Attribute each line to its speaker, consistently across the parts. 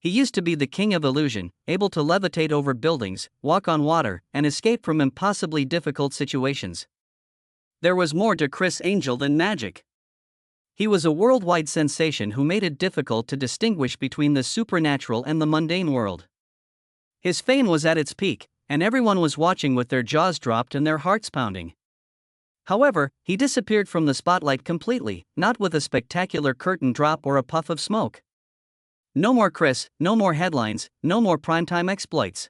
Speaker 1: He used to be the king of illusion, able to levitate over buildings, walk on water, and escape from impossibly difficult situations. There was more to Criss Angel than magic. He was a worldwide sensation who made it difficult to distinguish between the supernatural and the mundane world. His fame was at its peak, and everyone was watching with their jaws dropped and their hearts pounding. However, he disappeared from the spotlight completely, not with a spectacular curtain drop or a puff of smoke. No more Criss, no more headlines, no more primetime exploits.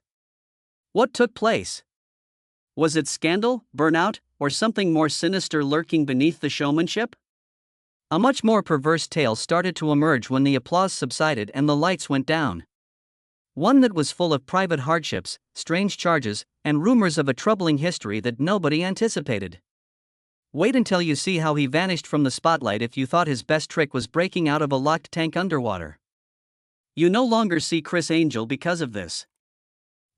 Speaker 1: What took place? Was it scandal, burnout, or something more sinister lurking beneath the showmanship? A much more perverse tale started to emerge when the applause subsided and the lights went down. One that was full of private hardships, strange charges, and rumors of a troubling history that nobody anticipated. Wait until you see how he vanished from the spotlight if you thought his best trick was breaking out of a locked tank underwater. You no longer see Criss Angel because of this.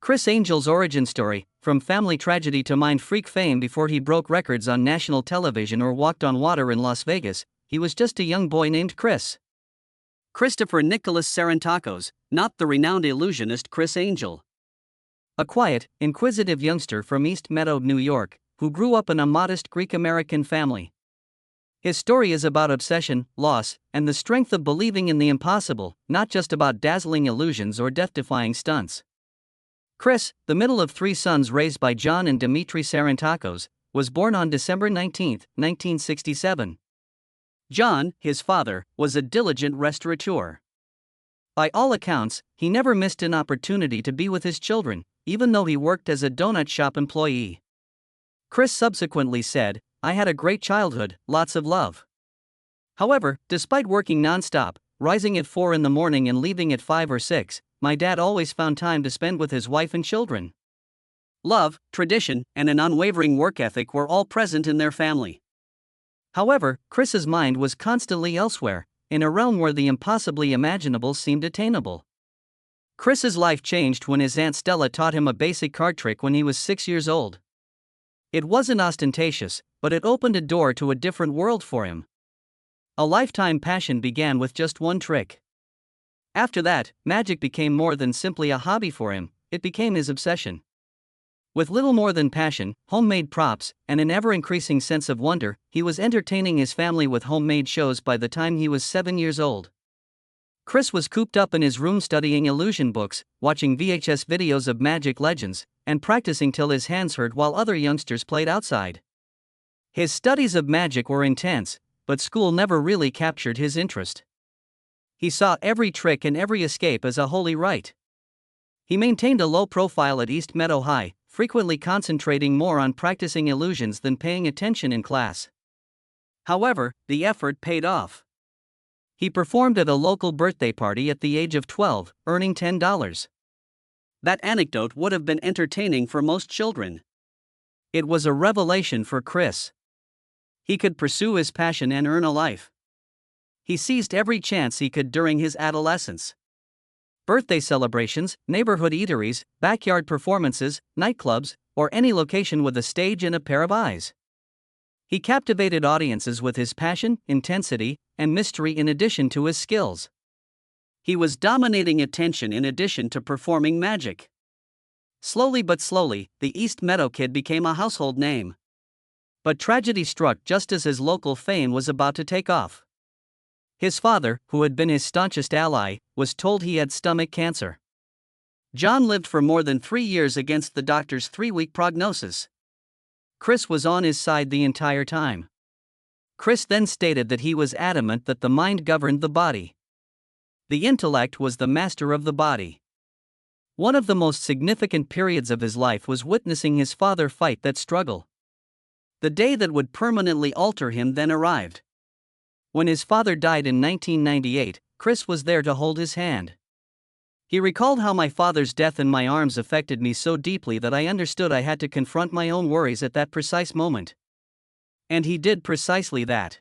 Speaker 1: Criss Angel's origin story, from family tragedy to Mindfreak fame before he broke records on national television or walked on water in Las Vegas, he was just a young boy named Criss. Christopher Nicholas Sarantakos, not the renowned illusionist Criss Angel. A quiet, inquisitive youngster from East Meadow, New York, who grew up in a modest Greek-American family. His story is about obsession, loss, and the strength of believing in the impossible, not just about dazzling illusions or death-defying stunts. Criss, the middle of three sons raised by John and Dimitri Sarantakos, was born on December 19, 1967. John, his father, was a diligent restaurateur. By all accounts, he never missed an opportunity to be with his children, even though he worked as a donut shop employee. Criss subsequently said, "I had a great childhood, lots of love. However, despite working non-stop, rising at 4 in the morning and leaving at 5 or 6, my dad always found time to spend with his wife and children." Love, tradition, and an unwavering work ethic were all present in their family. However, Criss's mind was constantly elsewhere, in a realm where the impossibly imaginable seemed attainable. Criss's life changed when his Aunt Stella taught him a basic card trick when he was 6 years old. It wasn't ostentatious, but it opened a door to a different world for him. A lifetime passion began with just one trick. After that, magic became more than simply a hobby for him, it became his obsession. With little more than passion, homemade props, and an ever-increasing sense of wonder, he was entertaining his family with homemade shows by the time he was 7 years old. Criss was cooped up in his room studying illusion books, watching VHS videos of magic legends, and practicing till his hands hurt while other youngsters played outside. His studies of magic were intense, but school never really captured his interest. He saw every trick and every escape as a holy rite. He maintained a low profile at East Meadow High, frequently concentrating more on practicing illusions than paying attention in class. However, the effort paid off. He performed at a local birthday party at the age of 12, earning $10. That anecdote would have been entertaining for most children. It was a revelation for Criss. He could pursue his passion and earn a life. He seized every chance he could during his adolescence. Birthday celebrations, neighborhood eateries, backyard performances, nightclubs, or any location with a stage and a pair of eyes. He captivated audiences with his passion, intensity, and mystery in addition to his skills. He was dominating attention in addition to performing magic. Slowly but slowly, the East Meadow Kid became a household name. But tragedy struck just as his local fame was about to take off. His father, who had been his staunchest ally, was told he had stomach cancer. John lived for more than 3 years against the doctor's 3-week prognosis. Criss was on his side the entire time. Criss then stated that he was adamant that the mind governed the body. The intellect was the master of the body. One of the most significant periods of his life was witnessing his father fight that struggle. The day that would permanently alter him then arrived. When his father died in 1998, Criss was there to hold his hand. He recalled how my father's death in my arms affected me so deeply that I understood I had to confront my own worries at that precise moment. And he did precisely that.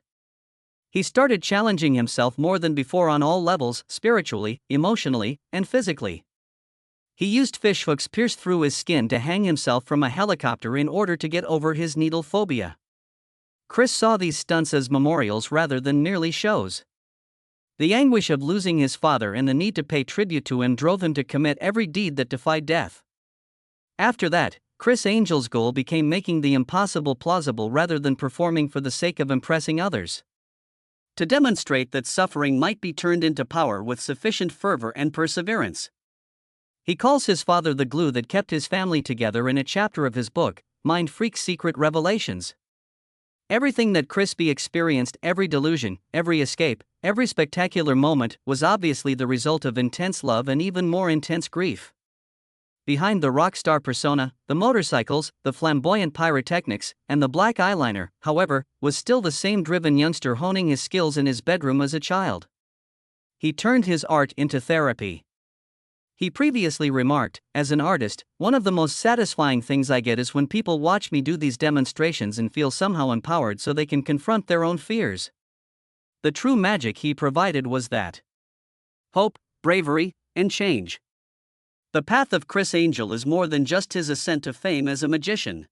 Speaker 1: He started challenging himself more than before on all levels, spiritually, emotionally, and physically. He used fishhooks pierced through his skin to hang himself from a helicopter in order to get over his needle phobia. Criss saw these stunts as memorials rather than merely shows. The anguish of losing his father and the need to pay tribute to him drove him to commit every deed that defied death. After that, Criss Angel's goal became making the impossible plausible rather than performing for the sake of impressing others. To demonstrate that suffering might be turned into power with sufficient fervor and perseverance. He calls his father the glue that kept his family together in a chapter of his book, Mindfreak's Secret Revelations. Everything that Crispy experienced, every delusion, every escape, every spectacular moment, was obviously the result of intense love and even more intense grief. Behind the rock star persona, the motorcycles, the flamboyant pyrotechnics, and the black eyeliner, however, was still the same driven youngster honing his skills in his bedroom as a child. He turned his art into therapy. He previously remarked, "As an artist, one of the most satisfying things I get is when people watch me do these demonstrations and feel somehow empowered so they can confront their own fears." The true magic he provided was that hope, bravery, and change. The path of Criss Angel is more than just his ascent to fame as a magician.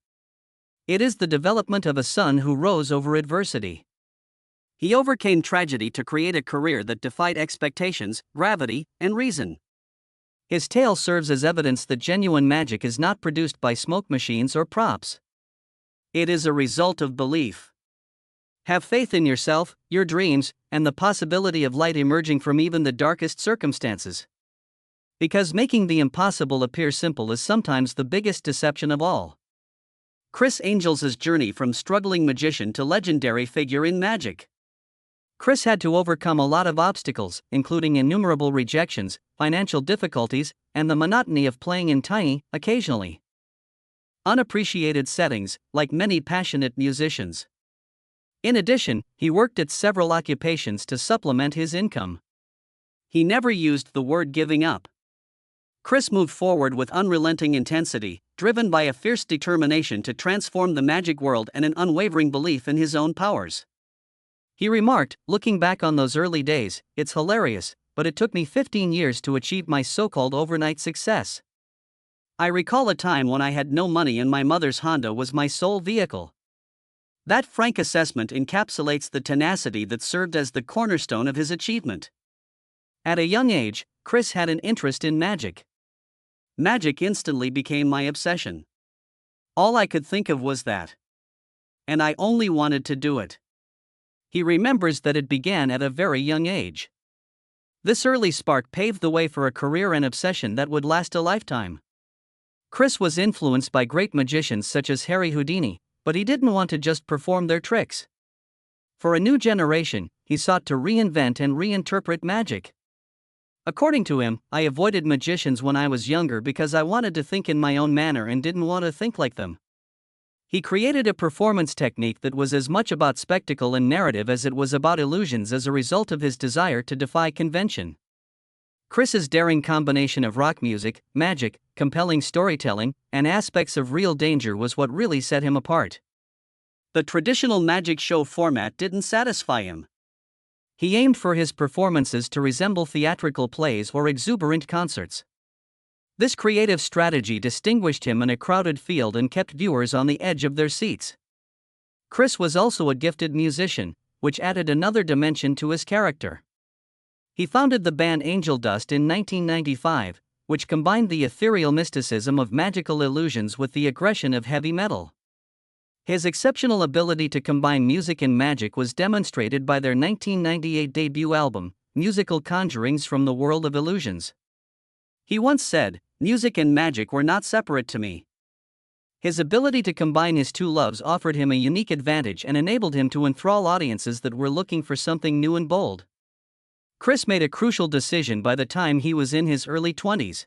Speaker 1: It is the development of a son who rose over adversity. He overcame tragedy to create a career that defied expectations, gravity, and reason. His tale serves as evidence that genuine magic is not produced by smoke machines or props. It is a result of belief. Have faith in yourself, your dreams, and the possibility of light emerging from even the darkest circumstances. Because making the impossible appear simple is sometimes the biggest deception of all. Criss Angel's journey from struggling magician to legendary figure in magic. Criss had to overcome a lot of obstacles, including innumerable rejections, financial difficulties, and the monotony of playing in tiny, occasionally unappreciated settings, like many passionate musicians. In addition, he worked at several occupations to supplement his income. He never used the word giving up. Criss moved forward with unrelenting intensity, driven by a fierce determination to transform the magic world and an unwavering belief in his own powers. He remarked, "Looking back on those early days, it's hilarious, but it took me 15 years to achieve my so-called overnight success. I recall a time when I had no money and my mother's Honda was my sole vehicle." That frank assessment encapsulates the tenacity that served as the cornerstone of his achievement. At a young age, Criss had an interest in magic. Magic instantly became my obsession. All I could think of was that. And I only wanted to do it. He remembers that it began at a very young age. This early spark paved the way for a career and obsession that would last a lifetime. Criss was influenced by great magicians such as Harry Houdini, but he didn't want to just perform their tricks. For a new generation, he sought to reinvent and reinterpret magic. According to him, "I avoided magicians when I was younger because I wanted to think in my own manner and didn't want to think like them." He created a performance technique that was as much about spectacle and narrative as it was about illusions as a result of his desire to defy convention. Criss's daring combination of rock music, magic, compelling storytelling, and aspects of real danger was what really set him apart. The traditional magic show format didn't satisfy him. He aimed for his performances to resemble theatrical plays or exuberant concerts. This creative strategy distinguished him in a crowded field and kept viewers on the edge of their seats. Criss was also a gifted musician, which added another dimension to his character. He founded the band Angel Dust in 1995, which combined the ethereal mysticism of magical illusions with the aggression of heavy metal. His exceptional ability to combine music and magic was demonstrated by their 1998 debut album, Musical Conjurings from the World of Illusions. He once said, "Music and magic were not separate to me." His ability to combine his two loves offered him a unique advantage and enabled him to enthrall audiences that were looking for something new and bold. Criss made a crucial decision by the time he was in his early 20s.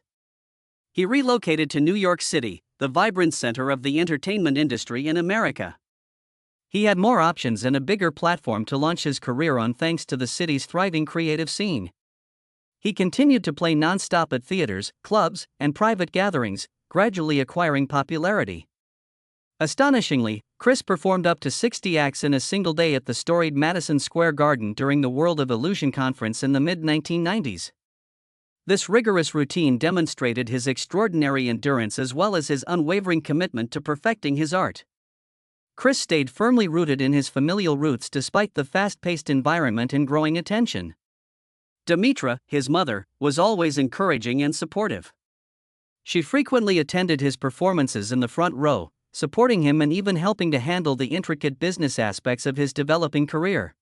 Speaker 1: He relocated to New York City, the vibrant center of the entertainment industry in America. He had more options and a bigger platform to launch his career on thanks to the city's thriving creative scene. He continued to play non-stop at theaters, clubs, and private gatherings, gradually acquiring popularity. Astonishingly, Criss performed up to 60 acts in a single day at the storied Madison Square Garden during the World of Illusion conference in the mid-1990s. This rigorous routine demonstrated his extraordinary endurance as well as his unwavering commitment to perfecting his art. Criss stayed firmly rooted in his familial roots despite the fast-paced environment and growing attention. Demetra, his mother, was always encouraging and supportive. She frequently attended his performances in the front row, supporting him and even helping to handle the intricate business aspects of his developing career.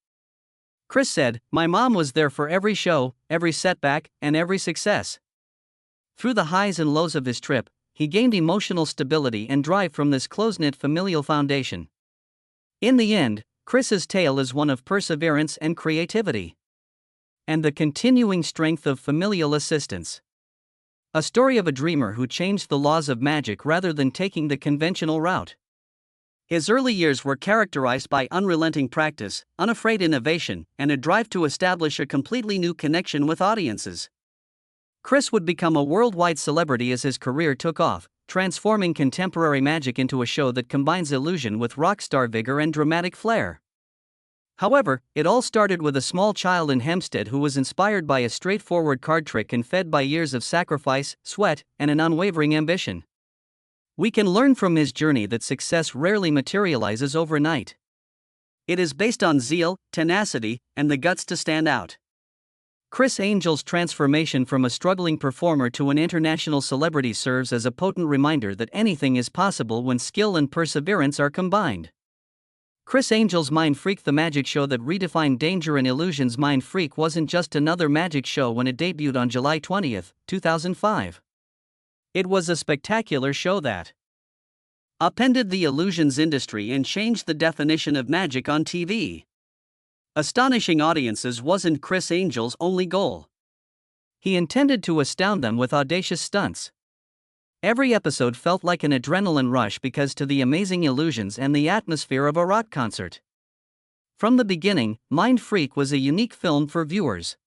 Speaker 1: Criss said, "My mom was there for every show, every setback, and every success." Through the highs and lows of his trip, he gained emotional stability and drive from this close-knit familial foundation. In the end, Criss's tale is one of perseverance and creativity, and the continuing strength of familial assistance. A story of a dreamer who changed the laws of magic rather than taking the conventional route. His early years were characterized by unrelenting practice, unafraid innovation, and a drive to establish a completely new connection with audiences. Criss would become a worldwide celebrity as his career took off, transforming contemporary magic into a show that combines illusion with rock star vigor and dramatic flair. However, it all started with a small child in Hempstead who was inspired by a straightforward card trick and fed by years of sacrifice, sweat, and an unwavering ambition. We can learn from his journey that success rarely materializes overnight. It is based on zeal, tenacity, and the guts to stand out. Criss Angel's transformation from a struggling performer to an international celebrity serves as a potent reminder that anything is possible when skill and perseverance are combined. Criss Angel's Mindfreak, the magic show that redefined danger and illusions. Mindfreak wasn't just another magic show when it debuted on July 20, 2005. It was a spectacular show that upended the illusions industry and changed the definition of magic on TV. Astonishing audiences wasn't Criss Angel's only goal. He intended to astound them with audacious stunts. Every episode felt like an adrenaline rush because to the amazing illusions and the atmosphere of a rock concert. From the beginning, Mindfreak was a unique film for viewers.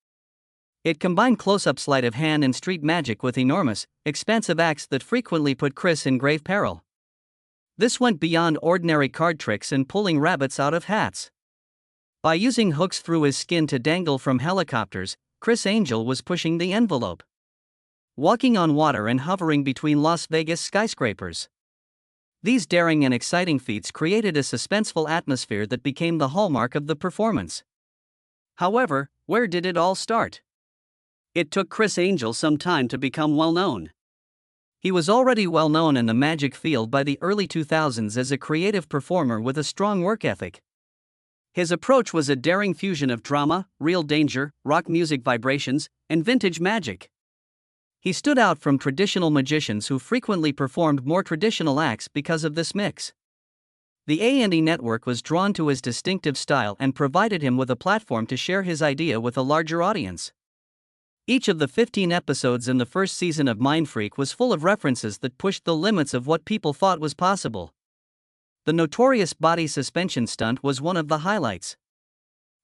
Speaker 1: It combined close-up sleight of hand and street magic with enormous, expansive acts that frequently put Criss in grave peril. This went beyond ordinary card tricks and pulling rabbits out of hats. By using hooks through his skin to dangle from helicopters, Criss Angel was pushing the envelope. Walking on water and hovering between Las Vegas skyscrapers. These daring and exciting feats created a suspenseful atmosphere that became the hallmark of the performance. However, where did it all start? It took Criss Angel some time to become well-known. He was already well-known in the magic field by the early 2000s as a creative performer with a strong work ethic. His approach was a daring fusion of drama, real danger, rock music vibrations, and vintage magic. He stood out from traditional magicians who frequently performed more traditional acts because of this mix. The A&E network was drawn to his distinctive style and provided him with a platform to share his idea with a larger audience. Each of the 15 episodes in the first season of Mindfreak was full of references that pushed the limits of what people thought was possible. The notorious body suspension stunt was one of the highlights.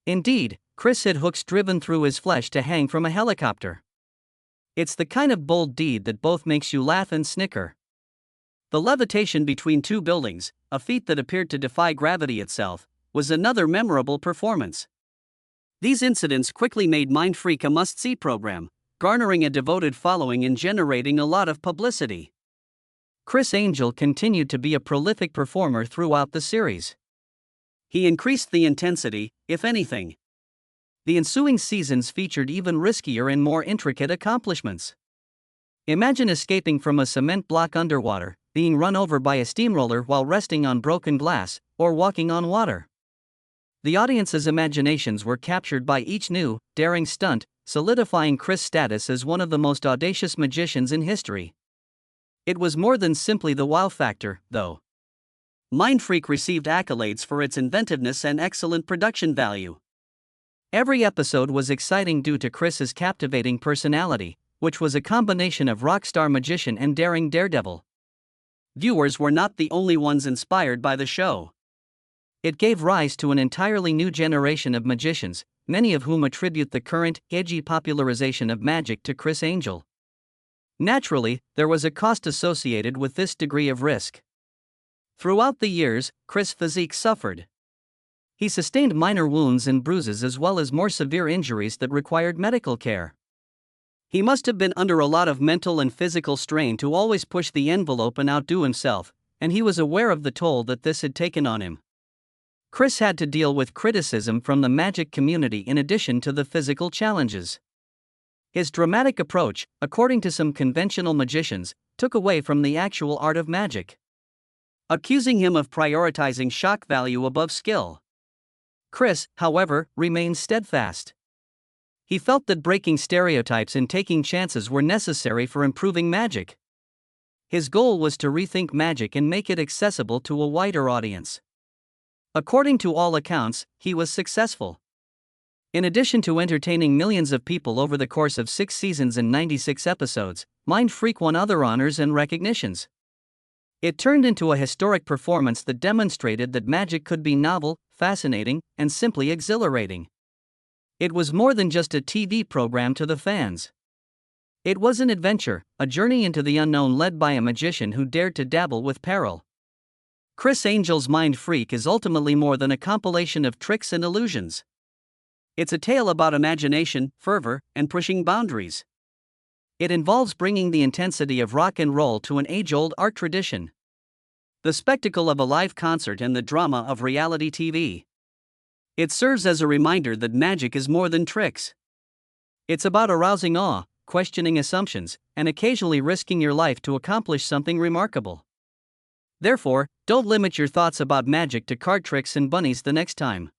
Speaker 1: Indeed, Criss had hooks driven through his flesh to hang from a helicopter. It's the kind of bold deed that both makes you laugh and snicker. The levitation between two buildings, a feat that appeared to defy gravity itself, was another memorable performance. These incidents quickly made Mindfreak a must-see program, garnering a devoted following and generating a lot of publicity. Criss Angel continued to be a prolific performer throughout the series. He increased the intensity, if anything. The ensuing seasons featured even riskier and more intricate accomplishments. Imagine escaping from a cement block underwater, being run over by a steamroller while resting on broken glass, or walking on water. The audience's imaginations were captured by each new, daring stunt, solidifying Criss' status as one of the most audacious magicians in history. It was more than simply the wow factor, though. Mindfreak received accolades for its inventiveness and excellent production value. Every episode was exciting due to Criss's captivating personality, which was a combination of rockstar magician and daring daredevil. Viewers were not the only ones inspired by the show. It gave rise to an entirely new generation of magicians, many of whom attribute the current, edgy popularization of magic to Criss Angel. Naturally, there was a cost associated with this degree of risk. Throughout the years, Criss' physique suffered. He sustained minor wounds and bruises as well as more severe injuries that required medical care. He must have been under a lot of mental and physical strain to always push the envelope and outdo himself, and he was aware of the toll that this had taken on him. Criss had to deal with criticism from the magic community in addition to the physical challenges. His dramatic approach, according to some conventional magicians, took away from the actual art of magic, accusing him of prioritizing shock value above skill. Criss, however, remained steadfast. He felt that breaking stereotypes and taking chances were necessary for improving magic. His goal was to rethink magic and make it accessible to a wider audience. According to all accounts, he was successful. In addition to entertaining millions of people over the course of 6 seasons and 96 episodes, Mindfreak won other honors and recognitions. It turned into a historic performance that demonstrated that magic could be novel, fascinating, and simply exhilarating. It was more than just a TV program to the fans. It was an adventure, a journey into the unknown led by a magician who dared to dabble with peril. Criss Angel's Mindfreak is ultimately more than a compilation of tricks and illusions. It's a tale about imagination, fervor, and pushing boundaries. It involves bringing the intensity of rock and roll to an age-old art tradition, the spectacle of a live concert, and the drama of reality TV. It serves as a reminder that magic is more than tricks. It's about arousing awe, questioning assumptions, and occasionally risking your life to accomplish something remarkable. Therefore, don't limit your thoughts about magic to card tricks and bunnies the next time.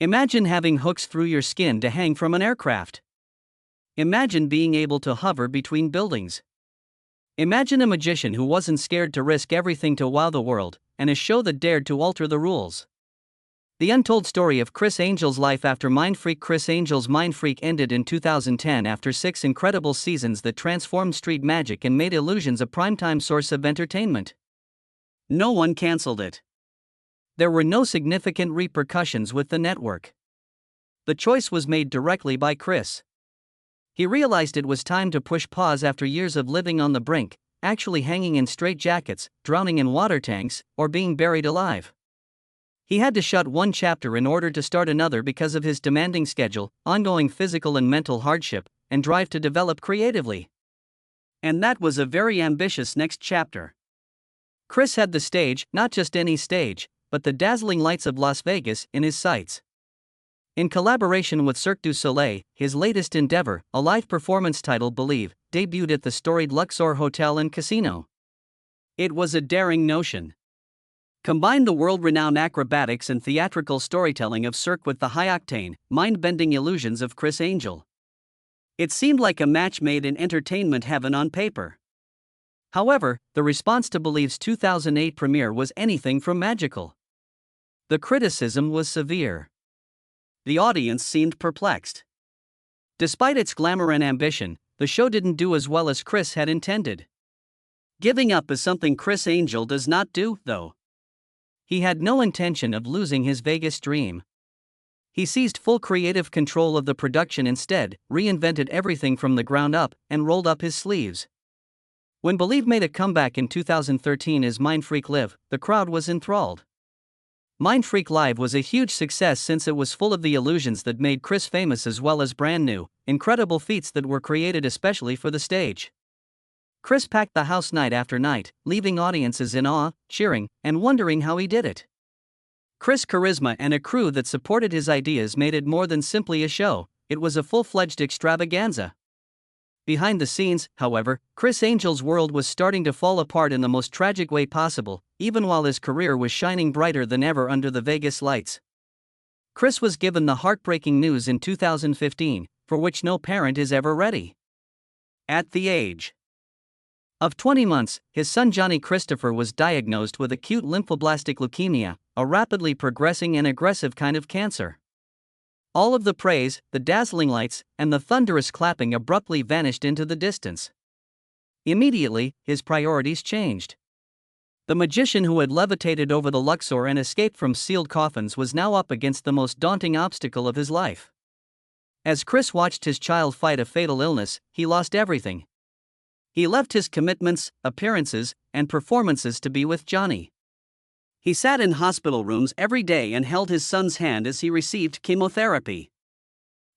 Speaker 1: Imagine having hooks through your skin to hang from an aircraft. Imagine being able to hover between buildings. Imagine a magician who wasn't scared to risk everything to wow the world, and a show that dared to alter the rules. The untold story of Criss Angel's life after Mindfreak. Criss Angel's Mindfreak ended in 2010 after 6 incredible seasons that transformed street magic and made illusions a primetime source of entertainment. No one canceled it. There were no significant repercussions with the network. The choice was made directly by Criss. He realized it was time to push pause after years of living on the brink, actually hanging in straitjackets, drowning in water tanks, or being buried alive. He had to shut one chapter in order to start another because of his demanding schedule, ongoing physical and mental hardship, and drive to develop creatively. And that was a very ambitious next chapter. Criss had the stage, not just any stage, but the dazzling lights of Las Vegas, in his sights. In collaboration with Cirque du Soleil, his latest endeavor, a live performance titled Believe, debuted at the storied Luxor Hotel and Casino. It was a daring notion. Combine the world-renowned acrobatics and theatrical storytelling of Cirque with the high-octane, mind-bending illusions of Criss Angel. It seemed like a match made in entertainment heaven on paper. However, the response to Believe's 2008 premiere was anything from magical. The criticism was severe. The audience seemed perplexed. Despite its glamour and ambition, the show didn't do as well as Criss had intended. Giving up is something Criss Angel does not do, though. He had no intention of losing his Vegas dream. He seized full creative control of the production instead, reinvented everything from the ground up, and rolled up his sleeves. When Believe made a comeback in 2013 as Mindfreak Live, the crowd was enthralled. Mindfreak Live was a huge success since it was full of the illusions that made Criss famous as well as brand new, incredible feats that were created especially for the stage. Criss packed the house night after night, leaving audiences in awe, cheering, and wondering how he did it. Criss' charisma and a crew that supported his ideas made it more than simply a show, it was a full-fledged extravaganza. Behind the scenes, however, Criss Angel's world was starting to fall apart in the most tragic way possible, even while his career was shining brighter than ever under the Vegas lights. Criss was given the heartbreaking news in 2015, for which no parent is ever ready. At the age of 20 months, his son Johnny Christopher was diagnosed with acute lymphoblastic leukemia, a rapidly progressing and aggressive kind of cancer. All of the praise, the dazzling lights, and the thunderous clapping abruptly vanished into the distance. Immediately, his priorities changed. The magician who had levitated over the Luxor and escaped from sealed coffins was now up against the most daunting obstacle of his life. As Criss watched his child fight a fatal illness, he lost everything. He left his commitments, appearances, and performances to be with Johnny. He sat in hospital rooms every day and held his son's hand as he received chemotherapy.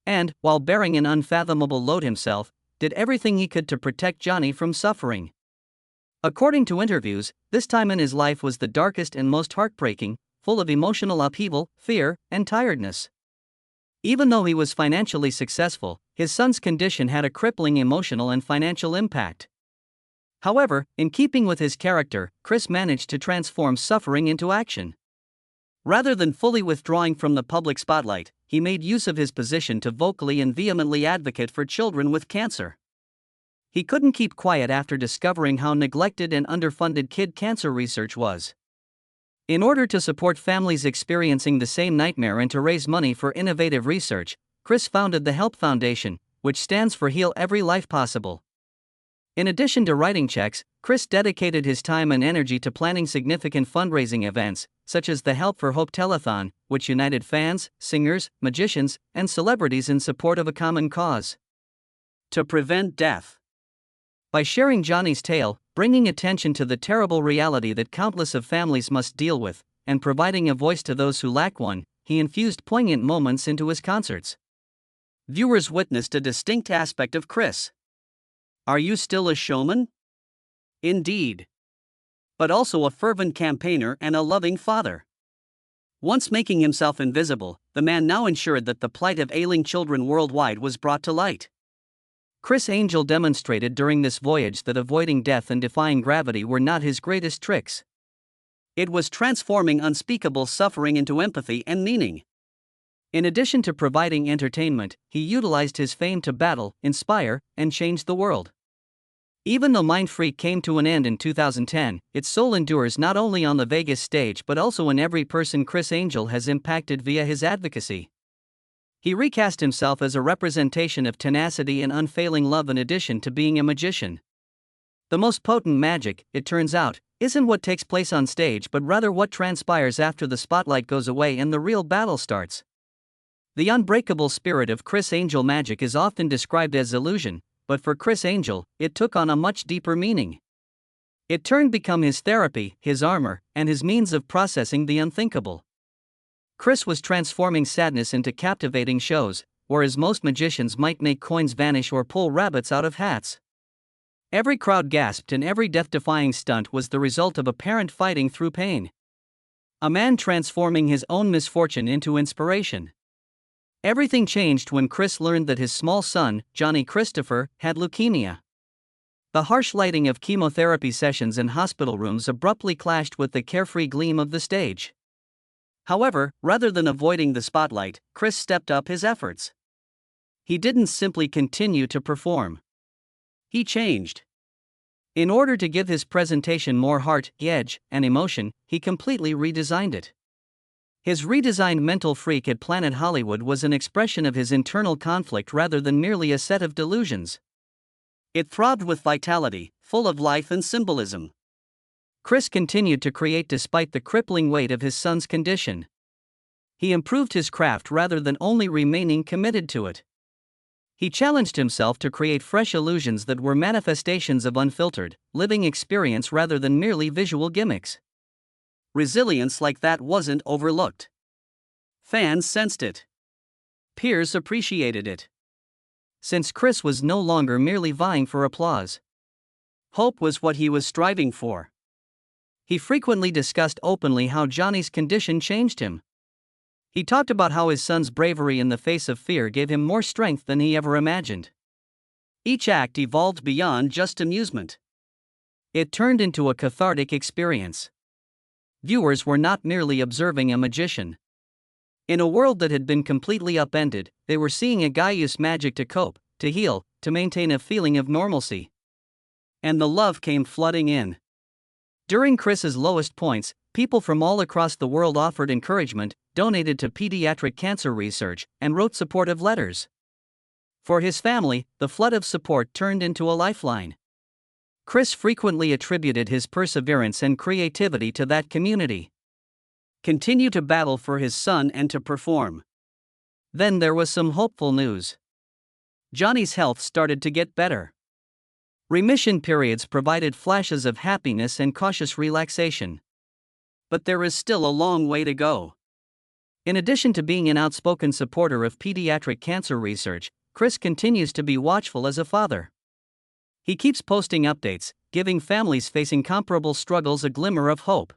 Speaker 1: And, while bearing an unfathomable load himself, did everything he could to protect Johnny from suffering. According to interviews, this time in his life was the darkest and most heartbreaking, full of emotional upheaval, fear, and tiredness. Even though he was financially successful, his son's condition had a crippling emotional and financial impact. However, in keeping with his character, Criss managed to transform suffering into action. Rather than fully withdrawing from the public spotlight, he made use of his position to vocally and vehemently advocate for children with cancer. He couldn't keep quiet after discovering how neglected and underfunded kid cancer research was. In order to support families experiencing the same nightmare and to raise money for innovative research, Criss founded the Help Foundation, which stands for Heal Every Life Possible. In addition to writing checks, Criss dedicated his time and energy to planning significant fundraising events, such as the Help for Hope Telethon, which united fans, singers, magicians, and celebrities in support of a common cause: to prevent death. By sharing Johnny's tale, bringing attention to the terrible reality that countless of families must deal with, and providing a voice to those who lack one, he infused poignant moments into his concerts. Viewers witnessed a distinct aspect of Criss. Are you still a showman? Indeed. But also a fervent campaigner and a loving father. Once making himself invisible, the man now ensured that the plight of ailing children worldwide was brought to light. Criss Angel demonstrated during this voyage that avoiding death and defying gravity were not his greatest tricks. It was transforming unspeakable suffering into empathy and meaning. In addition to providing entertainment, he utilized his fame to battle, inspire, and change the world. Even though Mindfreak came to an end in 2010, its soul endures not only on the Vegas stage but also in every person Criss Angel has impacted via his advocacy. He recast himself as a representation of tenacity and unfailing love in addition to being a magician. The most potent magic, it turns out, isn't what takes place on stage but rather what transpires after the spotlight goes away and the real battle starts. The unbreakable spirit of Criss Angel magic is often described as illusion, but for Criss Angel, it took on a much deeper meaning. It turned become his therapy, his armor, and his means of processing the unthinkable. Criss was transforming sadness into captivating shows, whereas most magicians might make coins vanish or pull rabbits out of hats. Every crowd gasped and every death-defying stunt was the result of a parent fighting through pain. A man transforming his own misfortune into inspiration. Everything changed when Criss learned that his small son, Johnny Christopher, had leukemia. The harsh lighting of chemotherapy sessions in hospital rooms abruptly clashed with the carefree gleam of the stage. However, rather than avoiding the spotlight, Criss stepped up his efforts. He didn't simply continue to perform. He changed. In order to give his presentation more heart, edge, and emotion, he completely redesigned it. His redesigned mental freak at Planet Hollywood was an expression of his internal conflict rather than merely a set of delusions. It throbbed with vitality, full of life and symbolism. Criss continued to create despite the crippling weight of his son's condition. He improved his craft rather than only remaining committed to it. He challenged himself to create fresh illusions that were manifestations of unfiltered, living experience rather than merely visual gimmicks. Resilience like that wasn't overlooked. Fans sensed it. Peers appreciated it. Since Criss was no longer merely vying for applause. Hope was what he was striving for. He frequently discussed openly how Johnny's condition changed him. He talked about how his son's bravery in the face of fear gave him more strength than he ever imagined. Each act evolved beyond just amusement. It turned into a cathartic experience. Viewers were not merely observing a magician. In a world that had been completely upended, they were seeing a guy use magic to cope, to heal, to maintain a feeling of normalcy. And the love came flooding in. During Criss's lowest points, people from all across the world offered encouragement, donated to pediatric cancer research, and wrote supportive letters. For his family, the flood of support turned into a lifeline. Criss frequently attributed his perseverance and creativity to that community. Continue to battle for his son and to perform. Then there was some hopeful news. Johnny's health started to get better. Remission periods provided flashes of happiness and cautious relaxation. But there is still a long way to go. In addition to being an outspoken supporter of pediatric cancer research, Criss continues to be watchful as a father. He keeps posting updates, giving families facing comparable struggles a glimmer of hope.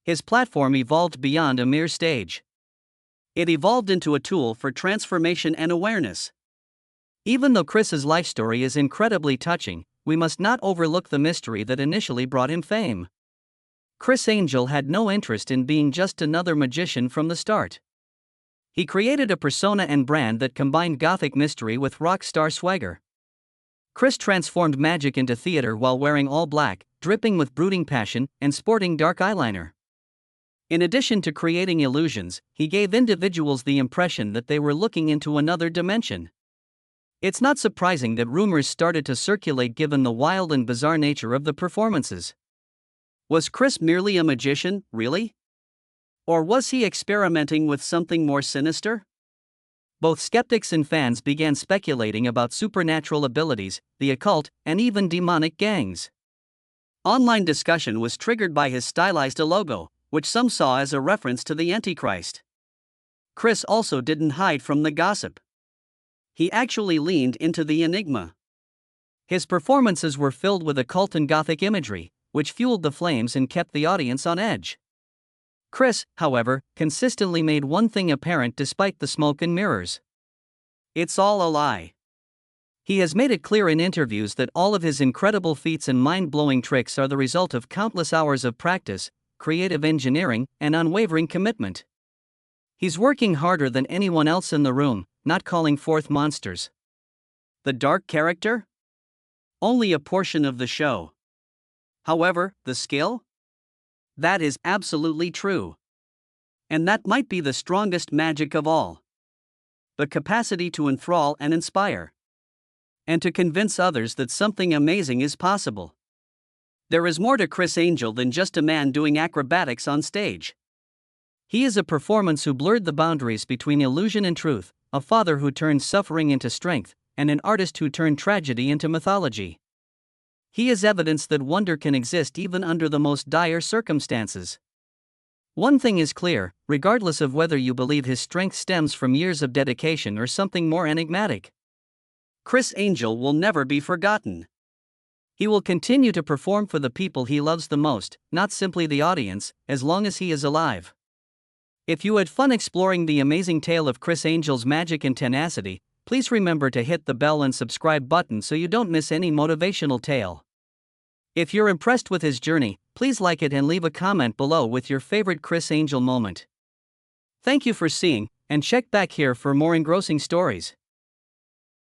Speaker 1: His platform evolved beyond a mere stage. It evolved into a tool for transformation and awareness. Even though Criss's life story is incredibly touching, we must not overlook the mystery that initially brought him fame. Criss Angel had no interest in being just another magician from the start. He created a persona and brand that combined gothic mystery with rock star swagger. Criss transformed magic into theater while wearing all black, dripping with brooding passion, and sporting dark eyeliner. In addition to creating illusions, he gave individuals the impression that they were looking into another dimension. It's not surprising that rumors started to circulate given the wild and bizarre nature of the performances. Was Criss merely a magician, really? Or was he experimenting with something more sinister? Both skeptics and fans began speculating about supernatural abilities, the occult, and even demonic gangs. Online discussion was triggered by his stylized logo, which some saw as a reference to the Antichrist. Criss also didn't hide from the gossip. He actually leaned into the enigma. His performances were filled with occult and gothic imagery, which fueled the flames and kept the audience on edge. Criss, however, consistently made one thing apparent despite the smoke and mirrors. It's all a lie. He has made it clear in interviews that all of his incredible feats and mind-blowing tricks are the result of countless hours of practice, creative engineering, and unwavering commitment. He's working harder than anyone else in the room, not calling forth monsters. The dark character? Only a portion of the show. However, the skill? That is absolutely true. And that might be the strongest magic of all. The capacity to enthrall and inspire. And to convince others that something amazing is possible. There is more to Criss Angel than just a man doing acrobatics on stage. He is a performance who blurred the boundaries between illusion and truth, a father who turned suffering into strength, and an artist who turned tragedy into mythology. He is evidence that wonder can exist even under the most dire circumstances. One thing is clear, regardless of whether you believe his strength stems from years of dedication or something more enigmatic. Criss Angel will never be forgotten. He will continue to perform for the people he loves the most, not simply the audience, as long as he is alive. If you had fun exploring the amazing tale of Criss Angel's magic and tenacity, please remember to hit the bell and subscribe button so you don't miss any motivational tale. If you're impressed with his journey, please like it and leave a comment below with your favorite Criss Angel moment. Thank you for seeing, and check back here for more engrossing stories.